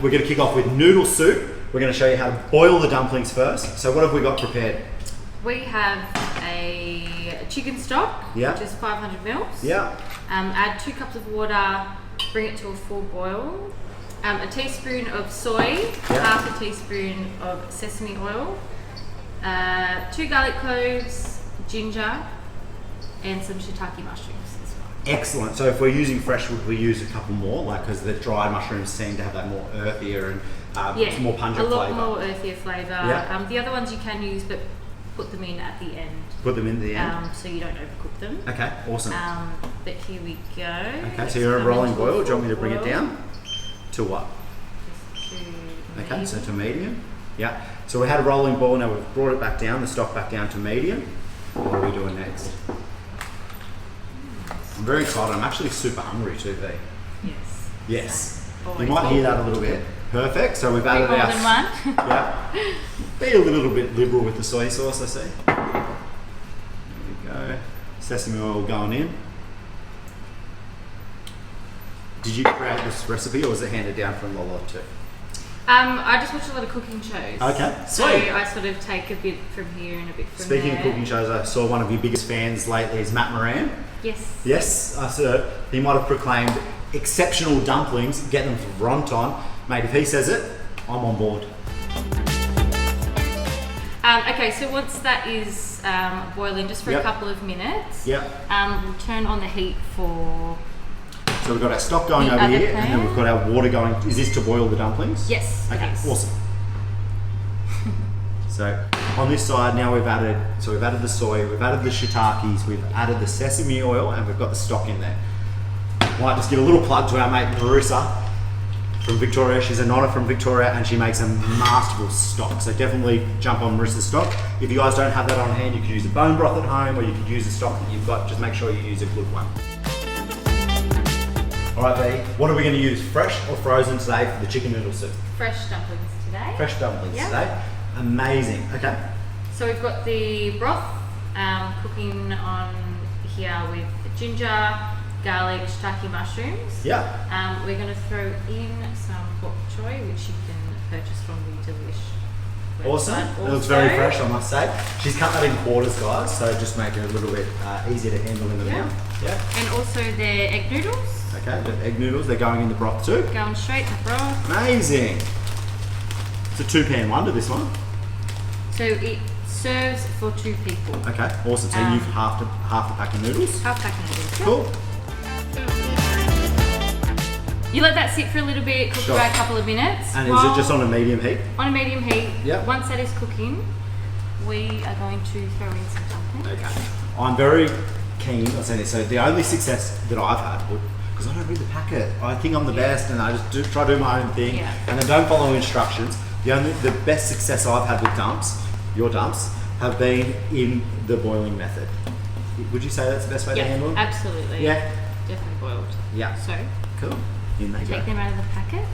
we're going to kick off with noodle soup. We're going to show you how to boil the dumplings first. So what have we got prepared? We have a chicken stock, Yeah. which is 500 mils. Yeah. Add 2 cups of water, bring it to a full boil. A teaspoon of soy, half a teaspoon of sesame oil, 2 garlic cloves, ginger, and some shiitake mushrooms as well. Excellent. So if we're using fresh wood, we use a couple more, like because the dry mushrooms seem to have that more earthier and it's more pungent flavour. A lot more earthier flavour. Yeah. The other ones you can use, but put them in at the end. Put them in the end. So you don't overcook them. Okay, awesome. But here we go. Okay, so you're in a rolling boil. Do you want me to bring it down? To what? Okay, so to medium. Yeah. So we had a rolling boil, now we've brought it back down, the stock back down to medium. What are we doing next? I'm very excited. I'm actually super hungry too, V. Yes. Yes. Always. You might hear that a little bit. Perfect. So we've added more our... than one. Yeah. Be a little bit liberal with the soy sauce, I see. There we go. Sesame oil going in. Did you create this recipe or was it handed down from Lola too? I just watch a lot of cooking shows. Okay, so sweet. I sort of take a bit from here and a bit from Speaking there. of cooking shows, I saw one of your biggest fans lately is Matt Moran. Yes. Yes, I saw he might have proclaimed exceptional dumplings, get them from Veronton. Mate, if he says it, I'm on board. Okay, so once that is boiling, just for a couple of minutes, we'll turn on the heat for... So we've got our stock going over here, and then we've got our water going. Is this to boil the dumplings? Yes. Okay, it is. awesome. So on this side now we've added the soy, we've added the shiitakes, we've added the sesame oil, and we've got the stock in there. Might just give a little plug to our mate Marissa from Victoria. She's a nonna from Victoria, and she makes a masterful stock. So definitely jump on Marissa's stock. If you guys don't have that on hand, you can use a bone broth at home, or you could use the stock that you've got. Just make sure you use a good one. All right, V, what are we going to use, fresh or frozen today for the chicken noodle soup? Fresh dumplings today. Fresh dumplings today. Amazing. Okay. So we've got the broth cooking on here with ginger, garlic, shiitake mushrooms. Yeah. We're going to throw in some bok choy, which you can purchase from the Delish website. Awesome. It looks very fresh, I must say. She's cut that in quarters, guys, so just make it a little bit easier to handle in the mouth. Yeah. And also their egg noodles. Okay, the egg noodles, they're going in the broth too. Going straight to broth. Amazing. It's a 2-pan wonder, this one. So it serves for 2 people. Okay, awesome. So you've half the pack of noodles. Half pack of noodles. Cool. You let that sit for a little bit, cook for about a couple of minutes. And is it just on a medium heat? On a medium heat. Yep. Once that is cooking, we are going to throw in some dumplings. Okay. I'm very keen on saying this. So the only success that I've had, because I don't read the packet, I think I'm the best and I just try to do my own thing and I don't follow instructions. The best success I've had with your dumps, have been in the boiling method. Would you say that's the best way to handle them? Absolutely. Yeah. Definitely boiled. Yeah. So cool. In they go. take them out of the packet,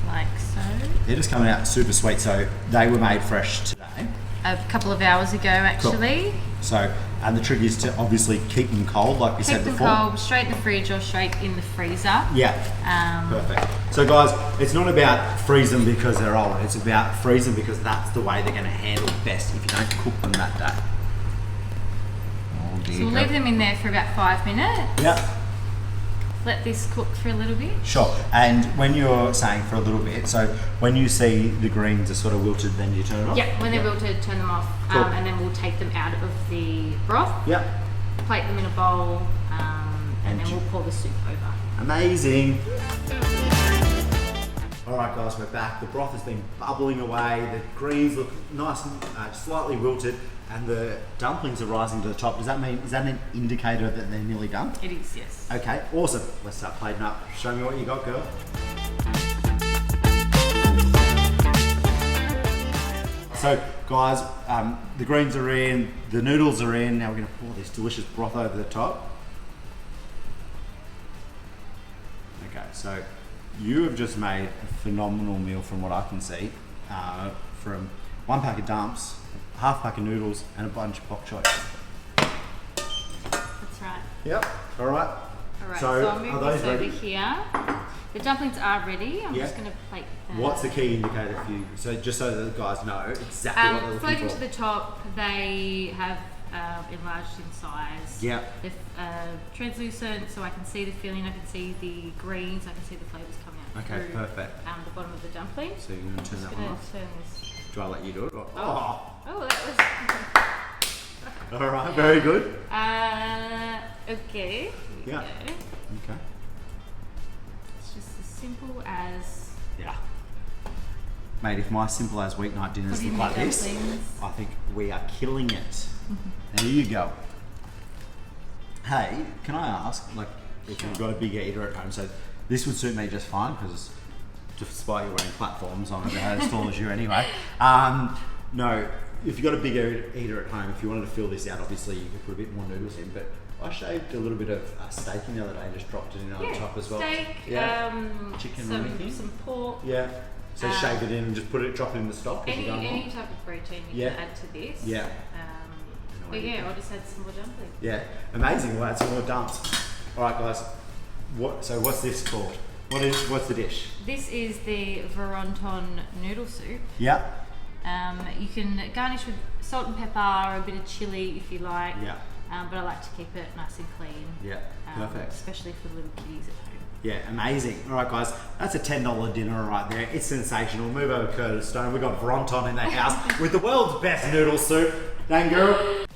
like so. They're just coming out super sweet. So they were made fresh today. A couple of hours ago, actually. Cool. So, and the trick is to obviously keep them cold, like we said before. Keep them cold, straight in the fridge or straight in the freezer. Yeah. Perfect. So guys, it's not about freeze them because they're old. It's about freeze them because that's the way they're going to handle best if you don't cook them that day. Oh dear. So we'll leave them in there for about 5 minutes. Yeah. Let this cook for a little bit. Sure. And when you're saying for a little bit, so when you see the greens are sort of wilted, then you turn it off? Yeah, when they're wilted, turn them off. Cool. And then we'll take them out of the broth. Yeah. Plate them in a bowl, and then we'll pour the soup over. Amazing. All right, guys, we're back. The broth has been bubbling away. The greens look nice and slightly wilted, and the dumplings are rising to the top. Is that an indicator that they're nearly done? It is, yes. Okay, awesome. Let's start plating up. Show me what you got, girl. So, guys, the greens are in, the noodles are in. Now we're going to pour this delicious broth over the top. Okay, so you have just made a phenomenal meal from what I can see, from 1 pack of dumps, half pack of noodles, and a bunch of bok choy. That's right. Yep. All right. All right. So I'll move are those this over ready? here. The dumplings are ready. I'm Yeah. just going to plate them. What's the key indicator for you? So just so that the guys know exactly what they're looking floating for. to the top, they have enlarged in size. Yeah. They're translucent, so I can see the filling, I can see the greens, I can see the flavours coming out Okay, through perfect. the bottom of the dumpling. So you're going to turn Just that going one to off. turn this. Do I let you do it? Oh. Oh, that was... All right, very good. Okay. Here we Yeah. go. Okay. It's just as simple as... Yeah. Mate, if my simple as weeknight dinners Put in look like the this, dumplings. I think we are killing it. There you go. Hey, can I ask, like, if you've got a big eater at home, so this would suit me just fine because despite you wearing platforms, I'm about as tall as you anyway. No, if you've got a big eater at home, if you wanted to fill this out, obviously you could put a bit more noodles in, but I shaved a little bit of steak in the other day and just dropped it in on top as well. Steak, Chicken or anything? some pork. Yeah. So shave it in and just drop it in the stock. as Any, you're going any along. type of protein you can add to this. Yeah. But yeah, I'll just add some more dumplings. Yeah, amazing. We'll add some more dumps. All right, guys. So what's this called? What's the dish? This is the Veronton noodle soup. Yeah. You can garnish with salt and pepper or a bit of chilli if you like. Yeah. But I like to keep it nice and clean. Yeah. Perfect. Especially for the little kiddies at home. Yeah, amazing. All right, guys. That's a $10 dinner right there. It's sensational. Move over Curtis Stone. We've got Veronton in the house with the world's best noodle soup. Thank you.